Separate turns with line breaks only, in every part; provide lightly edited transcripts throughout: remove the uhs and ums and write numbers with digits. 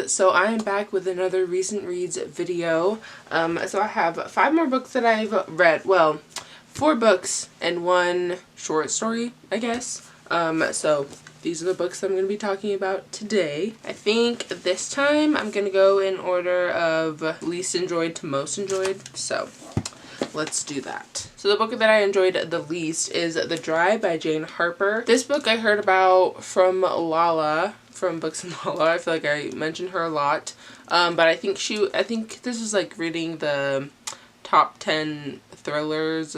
so I am back with another recent reads video. So I have 5 more books that I've read. Well, 4 books and 1 short story, I guess. So these are the books that I'm going to be talking about today. I think this time I'm going to go in order of least enjoyed to most enjoyed. So let's do that. So the book that I enjoyed the least is The Dry by Jane Harper. This book I heard about from Lala, from Books and Lala. I feel like I mentioned her a lot. But I think this was like reading the top 10 thrillers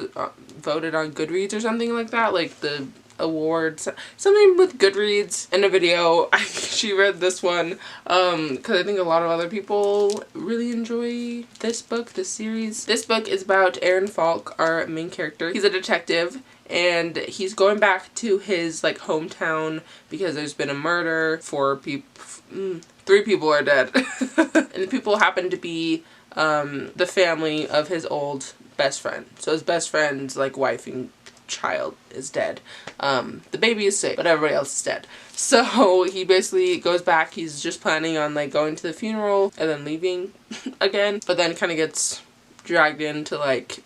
voted on Goodreads or something like that. Like the awards, something with Goodreads. In a video she read this one because I think a lot of other people really enjoy this book, this series. This book is about Aaron Falk, our main character. He's a detective and he's going back to his like hometown because there's been a murder. 3 people are dead and the people happen to be the family of his old best friend. So his best friend's like wife and child is dead. The baby is sick, but everybody else is dead. So he basically goes back. He's just planning on like going to the funeral and then leaving again, but then kind of gets dragged into like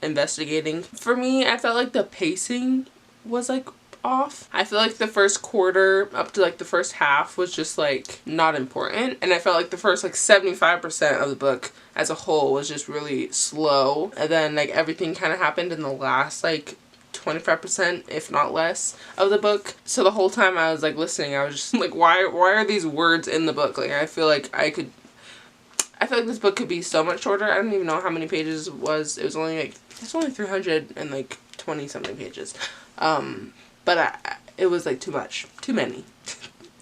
investigating. For me, I felt like the pacing was like off. I feel like the first quarter up to like the first half was just like not important, and I felt like the first like 75% of the book as a whole was just really slow, and then like everything kind of happened in the last like 25%, if not less, of the book. So the whole time I was like listening, I was just like, why are these words in the book? Like I feel like this book could be so much shorter. I don't even know how many pages it was. It was only like, it's only 320 something pages. But it was like too much. Too many.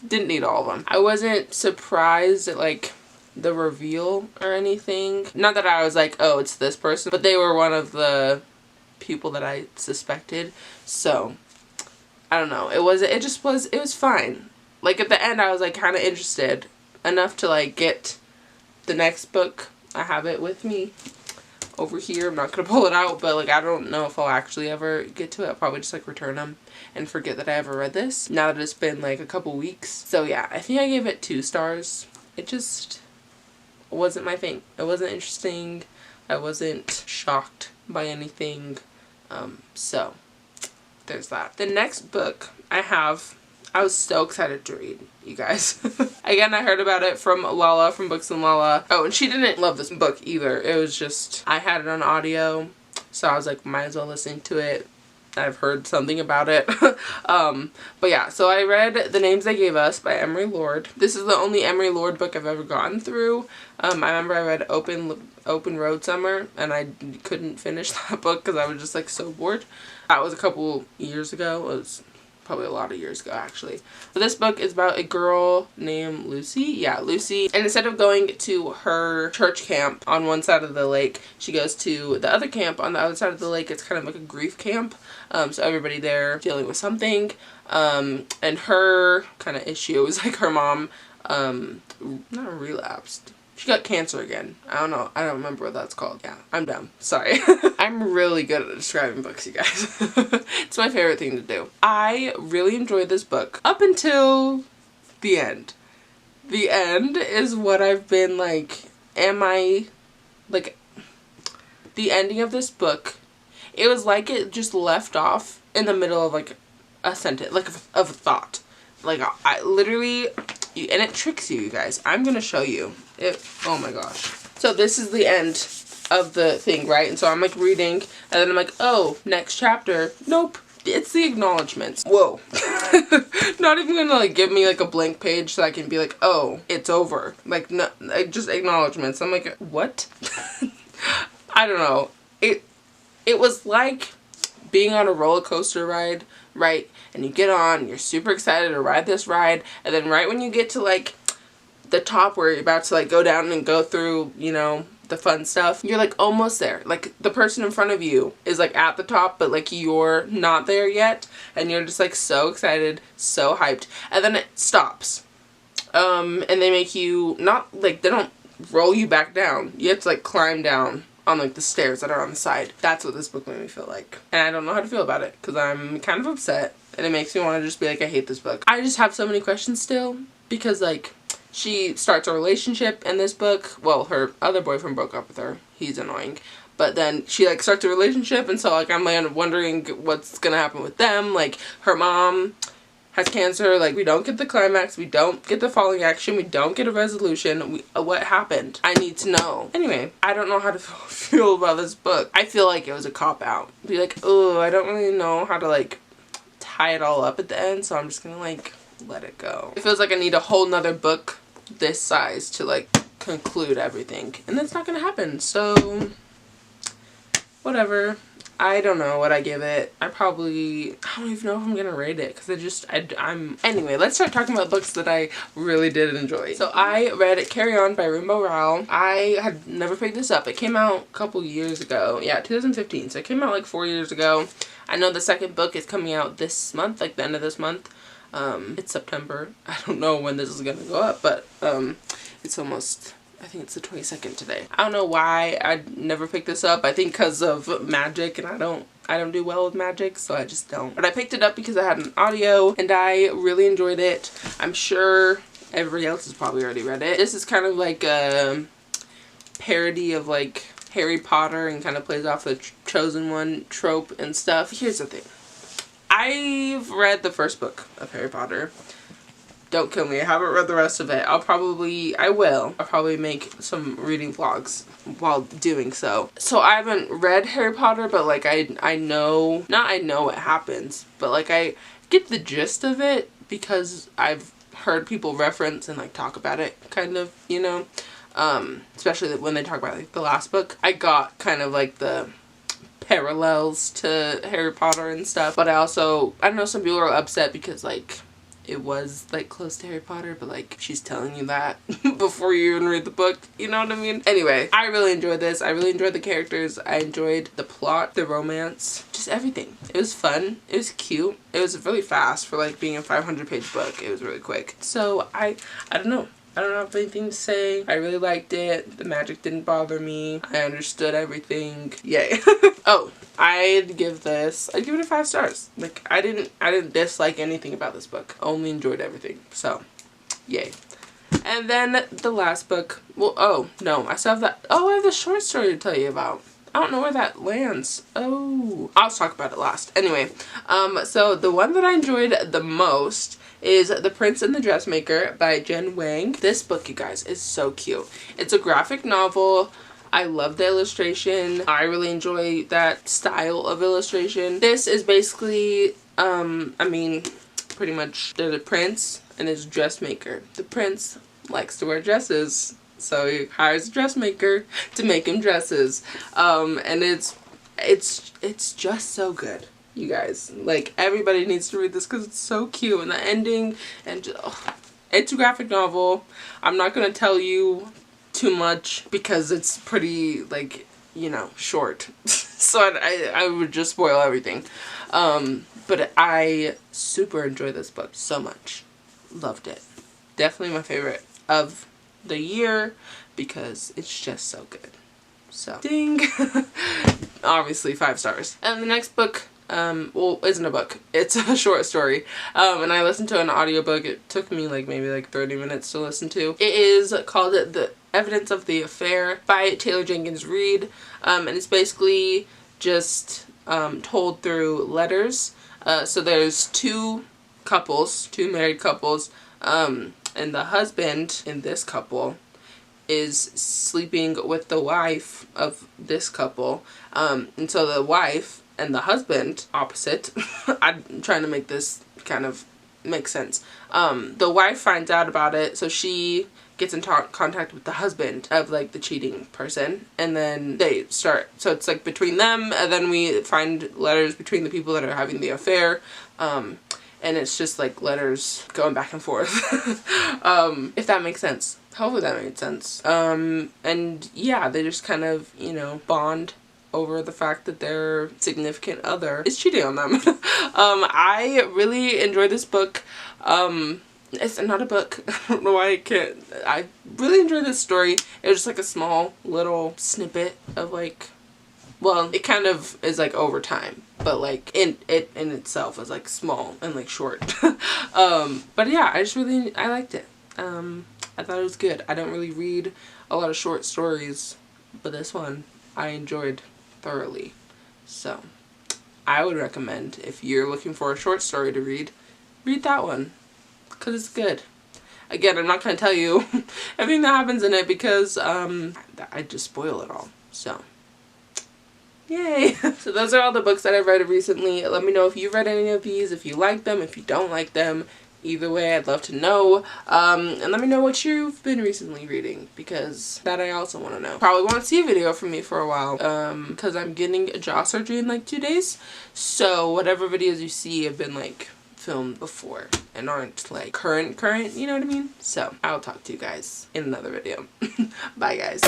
Didn't need all of them. I wasn't surprised at like the reveal or anything. Not that I was like, oh, it's this person, but they were one of the people that I suspected. So I don't know. It was fine. Like at the end I was like kind of interested enough to like get the next book. I have it with me over here. I'm not gonna pull it out, but like I don't know if I'll actually ever get to it. I'll probably just like return them and forget that I ever read this now that it's been like a couple weeks. So yeah, I think I gave it 2 stars. It just wasn't my thing. It wasn't interesting. I wasn't shocked by anything. So there's that. The next book I was so excited to read, you guys. Again, I heard about it from Lala, from Books and Lala. Oh, and she didn't love this book either. It was just, I had it on audio, so I was like, might as well listen to it. I've heard something about it. But yeah, so I read The Names They Gave Us by Emery Lord. This is the only Emery Lord book I've ever gotten through. I remember I read Open Road Summer, and I couldn't finish that book because I was just like so bored. That was a couple years ago. It was probably a lot of years ago actually. But this book is about a girl named Lucy. Yeah, Lucy. And instead of going to her church camp on one side of the lake, she goes to the other camp on the other side of the lake. It's kind of like a grief camp. So everybody there dealing with something. And her kind of issue is like her mom, not relapsed. She got cancer again. I don't know. I don't remember what that's called. Yeah, I'm dumb. Sorry. I'm really good at describing books, you guys. It's my favorite thing to do. I really enjoyed this book up until the end. The end is what I've been like, the ending of this book, it was like it just left off in the middle of like a sentence, like of a thought. Like I literally, and it tricks you guys. I'm gonna show you it. Oh my gosh. So this is the end of the thing, right? And so I'm like reading, and then I'm like, oh, next chapter. Nope. It's the acknowledgements. Whoa. Not even gonna like give me like a blank page so I can be like, oh, it's over. Like, no, like just acknowledgements. I'm like, what? I don't know. It was like being on a roller coaster ride, right? And you get on, you're super excited to ride this ride, and then right when you get to like the top where you're about to like go down and go through, you know, the fun stuff, you're like almost there. Like the person in front of you is like at the top, but like you're not there yet, and you're just like so excited, so hyped, and then it stops. And they make you not like, they don't roll you back down. You have to like climb down on like the stairs that are on the side. That's what this book made me feel like. And I don't know how to feel about it because I'm kind of upset and it makes me want to just be like, I hate this book. I just have so many questions still because like she starts a relationship in this book. Well, her other boyfriend broke up with her. He's annoying. But then she, like, starts a relationship, and so, like, I'm, like, wondering what's gonna happen with them. Like, her mom has cancer. Like, we don't get the climax. We don't get the falling action. We don't get a resolution. What happened? I need to know. Anyway, I don't know how to feel about this book. I feel like it was a cop-out. Be like, oh, I don't really know how to, like, tie it all up at the end, so I'm just gonna, like, let it go. It feels like I need a whole nother book this size to, like, conclude everything. And that's not gonna happen, so whatever. I don't know what I give it. I don't even know if I'm gonna rate it, because anyway, let's start talking about books that I really did enjoy. So I read Carry On by Rainbow Rowell. I had never picked this up. It came out a couple years ago. Yeah, 2015. So it came out like 4 years ago. I know the second book is coming out this month, like the end of this month. It's September. I don't know when this is gonna go up, but it's almost, I think it's the 22nd today. I don't know why I never picked this up. I think because of magic, and I don't do well with magic, so I just don't. But I picked it up because I had an audio and I really enjoyed it. I'm sure everybody else has probably already read it. This is kind of like a parody of like Harry Potter and kind of plays off the Chosen One trope and stuff. Here's the thing. I've read the first book of Harry Potter. Don't kill me. I haven't read the rest of it. I'll probably make some reading vlogs while doing so. So I haven't read Harry Potter, but like I know what happens, but like I get the gist of it because I've heard people reference and like talk about it, kind of, you know. Especially when they talk about like the last book. I got kind of like the parallels to Harry Potter and stuff, but I know some people are upset because like it was like close to Harry Potter, but like she's telling you that before you even read the book, you know what I mean? Anyway, I really enjoyed this. I really enjoyed the characters. I enjoyed the plot, the romance, just everything. It was fun. It was cute. It was really fast for like being a 500-page book. It was really quick. So I don't know. I don't have anything to say. I really liked it. The magic didn't bother me. I understood everything. Yay. Oh, I'd give it 5 stars. Like I didn't dislike anything about this book. Only enjoyed everything. So, yay. And then the last book. Well, oh no, I still have that. Oh, I have a short story to tell you about. I don't know where that lands. Oh, I'll talk about it last. Anyway, so the one that I enjoyed the most is The Prince and the Dressmaker by Jen Wang. This book, you guys, is so cute. It's a graphic novel. I love the illustration. I really enjoy that style of illustration. This is basically, pretty much there's a prince and his dressmaker. The prince likes to wear dresses, so he hires a dressmaker to make him dresses. And it's just so good. You guys, like, everybody needs to read this because it's so cute, and the ending, and just, it's a graphic novel. I'm not gonna tell you too much because it's pretty, like, you know, short. So I would just spoil everything. But I super enjoyed this book so much. Loved it. Definitely my favorite of the year because it's just so good. So, ding! Obviously 5 stars. And the next book, well, isn't a book. It's a short story. And I listened to an audiobook. It took me like maybe like 30 minutes to listen to. It is called The Evidence of the Affair by Taylor Jenkins Reid. And it's basically just told through letters. So there's two married couples, and the husband in this couple is sleeping with the wife of this couple. And so the wife and the husband, opposite, I'm trying to make this kind of make sense. The wife finds out about it, so she gets in contact with the husband of like the cheating person, and then they start, so it's like between them, and then we find letters between the people that are having the affair, and it's just like letters going back and forth. If that makes sense. Hopefully that made sense. And yeah, they just kind of, you know, bond over the fact that their significant other is cheating on them. I really enjoyed this book. It's not a book. I don't know why I can't. I really enjoyed this story. It was just like a small little snippet of like, well, it kind of is like over time, but like in itself is like small and like short. But yeah, I liked it. I thought it was good. I don't really read a lot of short stories, but this one I enjoyed thoroughly. So I would recommend, if you're looking for a short story to read that one, because it's good. Again, I'm not going to tell you everything that happens in it because I just spoil it all. So yay. So those are all the books that I've read recently. Let me know if you've read any of these, if you like them, if you don't like them. Either way, I'd love to know. And let me know what you've been recently reading, because that I also want to know. Probably won't see a video from me for a while because I'm getting a jaw surgery in like 2 days. So whatever videos you see have been like filmed before and aren't like current, you know what I mean? So I'll talk to you guys in another video. Bye guys.